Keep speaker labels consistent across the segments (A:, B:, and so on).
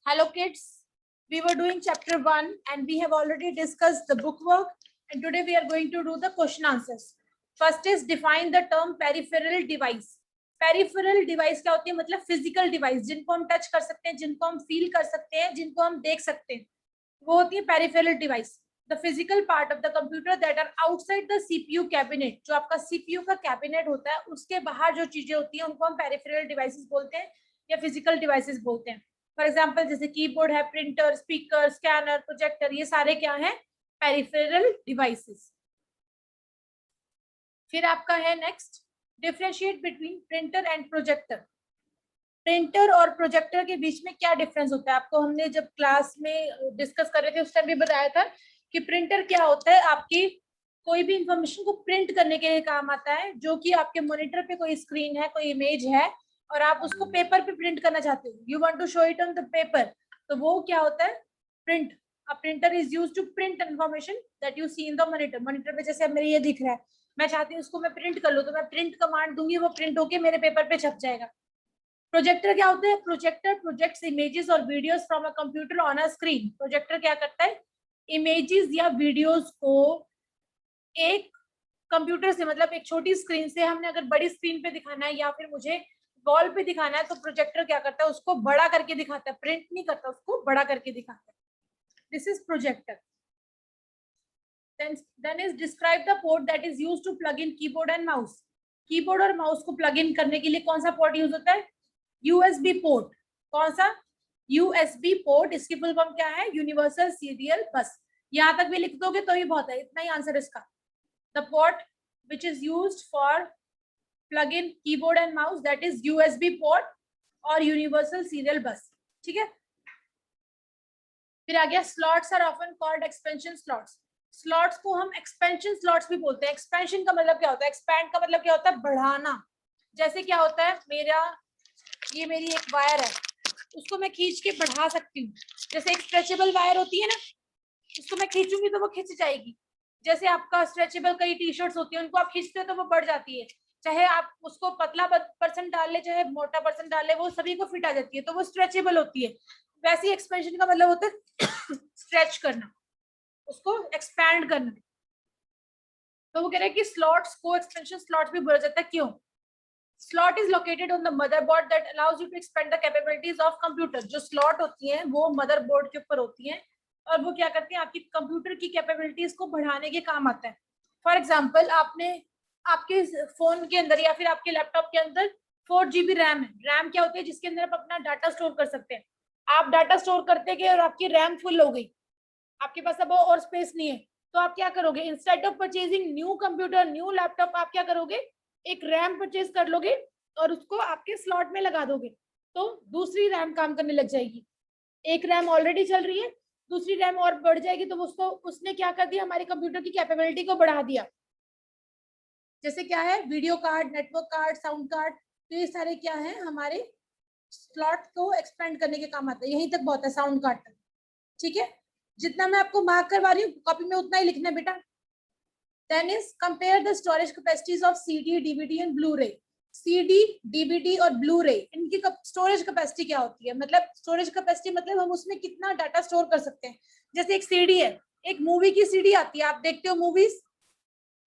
A: Hello kids, we were doing chapter 1 and we have already discussed the book work, and today we are going to do the question answers. First is define the term peripheral device. Peripheral device क्या होती है? मतलब physical device, जिनको हम touch कर सकते हैं, जिनको हम feel कर सकते हैं, जिनको हम देख सकते हैं, वो होती है peripheral device. The physical part of the computer that are outside the CPU cabinet, जो आपका CPU का cabinet होता है, उसके बाहर जो चीजें होती हैं उनको हम peripheral devices बोलते हैं या physical devices बोलते हैं. फॉर एग्जाम्पल जैसे कीबोर्ड है, प्रिंटर, स्पीकर, स्कैनर, प्रोजेक्टर, ये सारे क्या है? Peripheral devices. फिर आपका है next, differentiate between printer and projector. Printer और प्रोजेक्टर के बीच में क्या डिफरेंस होता है? आपको हमने जब क्लास में डिस्कस कर रहे थे उस टाइम भी बताया था कि प्रिंटर क्या होता है, आपकी कोई भी इंफॉर्मेशन को प्रिंट करने के लिए काम आता है, जो कि आपके मॉनिटर पे कोई स्क्रीन है, कोई इमेज है और आप उसको पेपर पे प्रिंट करना चाहते हो, you want to show it on the paper, तो वो क्या होता है? Print. A printer is used to print information that you see in the monitor. Monitor पे जैसे मेरे ये दिख रहा है, मैं चाहती हूँ उसको मैं प्रिंट कर लूँ, तो मैं प्रिंट कमांड दूंगी, वो प्रिंट होके मेरे पेपर पे छप जाएगा. प्रोजेक्टर क्या होता है? प्रोजेक्टर प्रोजेक्ट्स इमेजेस और videos from a computer on a screen. Projector क्या करता है? इमेजेस या वीडियोस को एक कंप्यूटर से, मतलब एक छोटी स्क्रीन से हमने अगर बड़ी स्क्रीन पे दिखाना है या फिर मुझे वॉल पे दिखाना है, तो प्रोजेक्टर क्या करता है? उसको बड़ा करके दिखाता है, प्रिंट नहीं करता, उसको बड़ा करके दिखाता है. This is projector. then is describe the port that is used to plug in keyboard and mouse. Keyboard और माउस को प्लग इन करने के लिए कौन सा पोर्ट यूज होता है? USB port. कौन सा? USB port. इसकी फुल फॉर्म क्या है? यूनिवर्सल सीरियल बस. यहां तक भी लिख दोगे तो ही बहुत है, इतना ही आंसर इसका. The port which is used for plug in keyboard and mouse, that is USB port और universal serial bus. ठीक है. फिर आ गया slots are often called expansion slots. slots को हम expansion slots भी बोलते हैं. expansion का मतलब क्या होता है? expand का मतलब क्या होता है? बढ़ाना. जैसे क्या होता है, ये मेरी एक वायर है, उसको मैं खींच के बढ़ा सकती हूँ. जैसे एक स्ट्रेचेबल वायर होती है ना, उसको मैं खींचूंगी तो वो खिंच जाएगी. जैसे आपका स्ट्रेचेबल कई टी शर्ट्स होती है, उनको आप खींचते हो तो वो बढ़ जाती है. चाहे आप उसको पतला पर्सन डाल ले, चाहे मोटा पर्सन डाल ले, वो सभी को फिट आ जाती है, तो वो स्ट्रेचेबल होती है. वैसे ही एक्सपेंशन का मतलब होता है स्ट्रेच करना, उसको एक्सपैंड करना. तो वो कह रहे हैं कि स्लॉट्स को एक्सपेंशन स्लॉट्स भी बोला जाता है. क्यों? Slot is located on the motherboard that allows you to expand the capabilities of computer. जो स्लॉट होती है वो मदरबोर्ड के ऊपर होती है और वो क्या करती है? आपकी कंप्यूटर की कैपेबिलिटीज को बढ़ाने के काम आता है. फॉर एग्जाम्पल, आपने आपके फोन के अंदर या फिर आपके लैपटॉप के अंदर 4 GB रैम है. रैम क्या होती है? जिसके अंदर आप अपना डाटा स्टोर कर सकते हैं. आप डाटा स्टोर करते गए और आपकी रैम फुल हो गई, आपके पास अब और स्पेस नहीं है, तो आप क्या करोगे? Instead of purchasing new computer, new laptop, आप क्या करोगे? एक रैम परचेज कर लोगे और उसको आपके स्लॉट में लगा दोगे, तो दूसरी रैम काम करने लग जाएगी. एक रैम ऑलरेडी चल रही है, दूसरी रैम और बढ़ जाएगी, तो उसने क्या कर दिया? हमारे कंप्यूटर की कैपेबिलिटी को बढ़ा दिया. जैसे क्या है? Video card, network card, sound card, तो ये सारे क्या है? हमारे स्लॉट को एक्सपेंड करने के काम आते हैं. यहीं तक बहुत है, साउंड कार्ड तक. ठीक है. जितना मैं आपको मार्क करवा रही हूँ कॉपी में उतना ही लिखना है बेटा. Then is compare the storage capacities of CD, DVD and Blu ray. CD, DVD और ब्लू रे, इनकी स्टोरेज कैपेसिटी क्या होती है? मतलब स्टोरेज कैपेसिटी मतलब हम उसमें कितना डाटा स्टोर कर सकते हैं. जैसे एक सीडी है, एक मूवी की सीडी आती है, आप देखते हो मूवीज,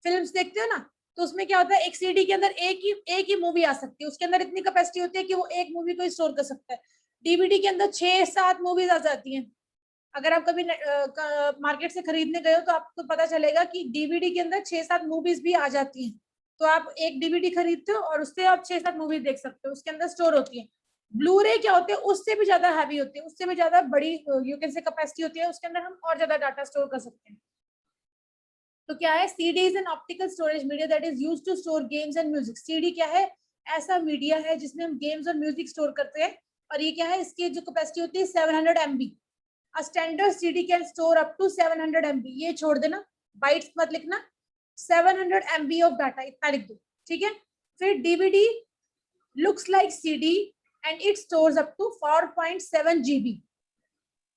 A: फिल्म्स देखते हो ना, तो उसमें क्या होता है? एक सीडी के अंदर एक ही मूवी आ सकती है, उसके अंदर इतनी कैपेसिटी होती है कि वो एक मूवी को स्टोर कर सकता है. डीवीडी के अंदर 6-7 मूवीज आ जाती हैं. अगर आप कभी मार्केट से खरीदने गए हो तो आपको पता चलेगा कि डीवीडी के अंदर 6-7 मूवीज भी आ जाती हैं. तो आप एक डीवीडी खरीदते हो और उससे आप 6-7 मूवीज देख सकते हो, उसके अंदर स्टोर होती है. ब्लू रे क्या होते हैं? उससे भी ज्यादा हैवी होती है, उससे भी ज्यादा बड़ी यू कैन से कैपेसिटी होती है, उसके अंदर हम और ज्यादा डाटा स्टोर कर सकते हैं. तो क्या है? CD is an optical storage media that is used to store games and music. CD क्या है? ऐसा मीडिया है जिसमें हम गेम्स और म्यूजिक स्टोर करते हैं. और ये क्या है? इसकी जो कैपेसिटी होती है 700 MB. A standard CD can store up to 700 MB. ये छोड़ देना, बाइट्स मत लिखना. 700 MB ऑफ डाटा, इतना लिख दो. ठीक है. फिर DVD looks like CD and it stores up to 4.7 GB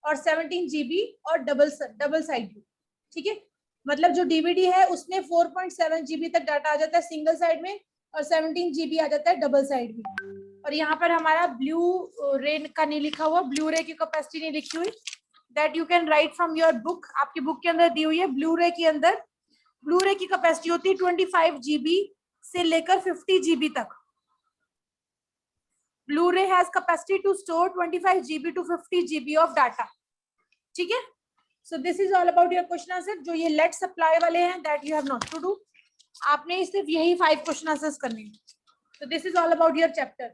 A: और 17 GB और डबल साइड व्यू. ठीक है. मतलब जो डीवीडी है उसमें 4.7 GB तक डाटा आ जाता है सिंगल साइड में और 17 GB आ जाता है डबल साइड में. और यहाँ पर हमारा ब्लू रे का नहीं लिखा हुआ, ब्लू रे की कैपेसिटी नहीं लिखी हुई, that you can write from your book. आपकी बुक के अंदर दी हुई है। ब्लू रे के अंदर ब्लू रे की कैपेसिटी होती है 25 GB से लेकर 50 GB तक। Blu ray has capacity to store 25 GB to 50 GB of data. ठीक है, so this is all about your question answer. जो ये लेट सप्लाई वाले हैं that you have not to do, आपने सिर्फ यही 5 क्वेश्चन आंसर्स करने हैं। So this is all about your chapter.